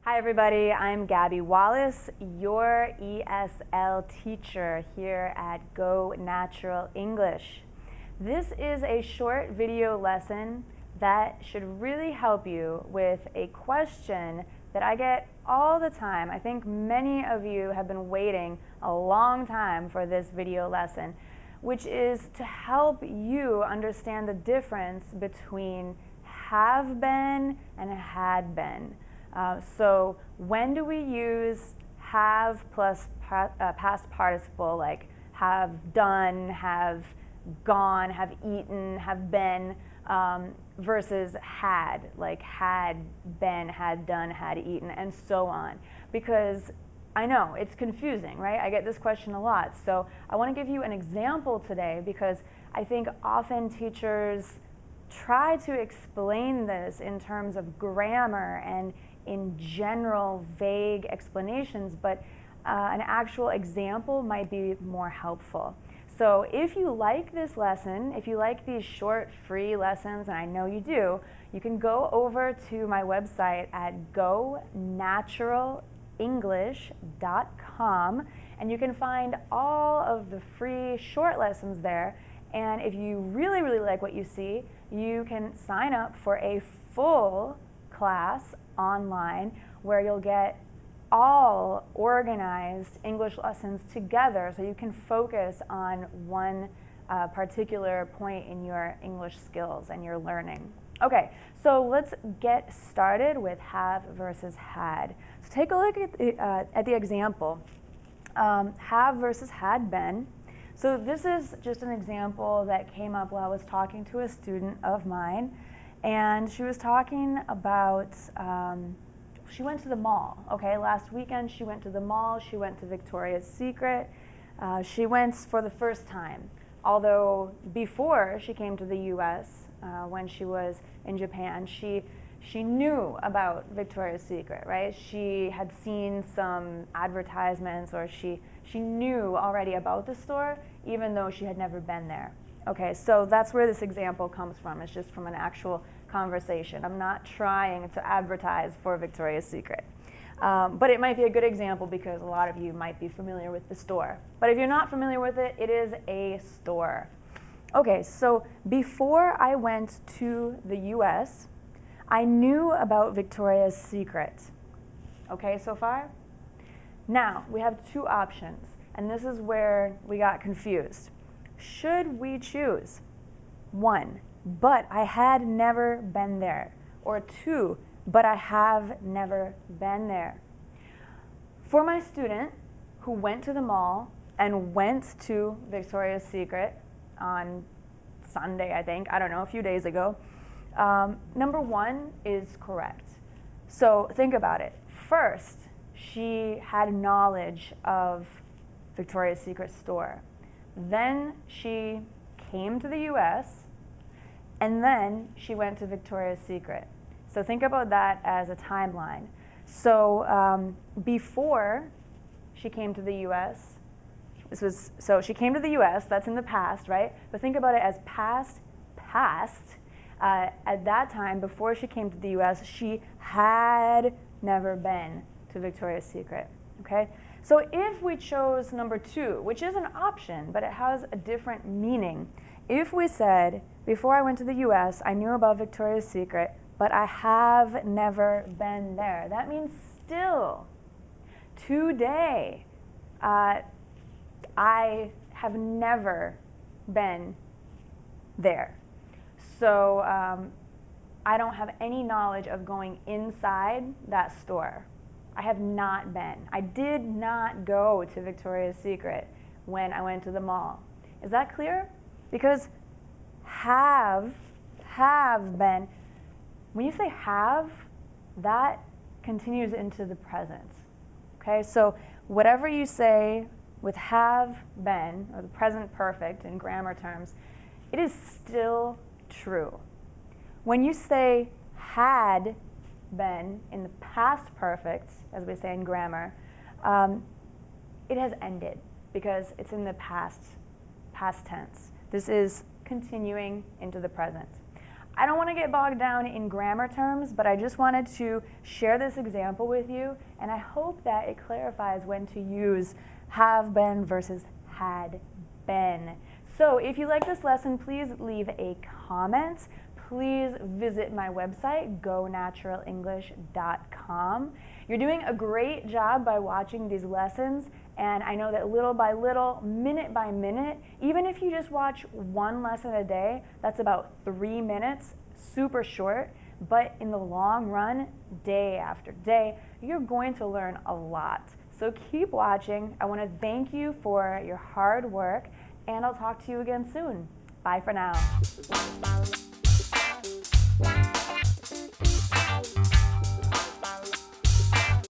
Hi everybody, I'm Gabby Wallace, your ESL teacher here at Go Natural English. This is a short video lesson that should really help you with a question that I get all the time. I think many of you have been waiting a long time for this video lesson, which is to help you understand the difference between have been and had been. So when do we use have plus past participle, like have done, have gone, have eaten, have been, versus had, like had been, had done, had eaten, and so on? Because I know it's confusing, right? I get this question a lot. So I want to give you an example today because I think often teachers try to explain this in terms of grammar and in general vague explanations, but an actual example might be more helpful. So if you like this lesson, if you like these short free lessons, and I know you do, you can go over to my website at gonaturaleNglish.com and you can find all of the free short lessons there. And if you really, really like what you see, you can sign up for a full class online where you'll get all organized English lessons together so you can focus on one particular point in your English skills and your learning. Okay, so let's get started with have versus had. So take a look at the example. Have versus had been. So this is just an example that came up while I was talking to a student of mine, and she was talking about, she went to the mall, okay? Last weekend she went to the mall, she went to Victoria's Secret. She went for the first time, although before she came to the US, when she was in Japan, she knew about Victoria's Secret, right? She had seen some advertisements, or she knew already about the store, even though she had never been there. Okay, so that's where this example comes from. It's just from an actual conversation. I'm not trying to advertise for Victoria's Secret. But it might be a good example because a lot of you might be familiar with the store. But if you're not familiar with it, it is a store. Okay, so before I went to the US, I knew about Victoria's Secret. Okay, so far? Now, we have two options, and this is where we got confused. Should we choose 1, but I had never been there, or 2, but I have never been there? For my student who went to the mall and went to Victoria's Secret on Sunday, I think, I don't know, a few days ago, number 1 is correct. So think about it. First, she had knowledge of Victoria's Secret store. Then she came to the US, and then she went to Victoria's Secret. So think about that as a timeline. So before she came to the US, so she came to the US, that's in the past, right? But think about it as past. At that time, before she came to the US, she had never been to Victoria's Secret, okay? So if we chose number 2, which is an option, but it has a different meaning. If we said, before I went to the US, I knew about Victoria's Secret, but I have never been there. That means still, today, I have never been there. So I don't have any knowledge of going inside that store. I have not been. I did not go to Victoria's Secret when I went to the mall. Is that clear? Because have been, when you say have, that continues into the present. Okay, so whatever you say with have been, or the present perfect in grammar terms, it is still true. When you say had been in the past perfect, as we say in grammar, it has ended because it's in the past tense. This is continuing into the present. I don't want to get bogged down in grammar terms, but I just wanted to share this example with you, and I hope that it clarifies when to use have been versus had been. So if you like this lesson, please leave a comment. Please visit my website, gonaturaleNglish.com. You're doing a great job by watching these lessons, and I know that little by little, minute by minute, even if you just watch one lesson a day, that's about 3 minutes, super short, but in the long run, day after day, you're going to learn a lot. So keep watching. I want to thank you for your hard work, and I'll talk to you again soon. Bye for now.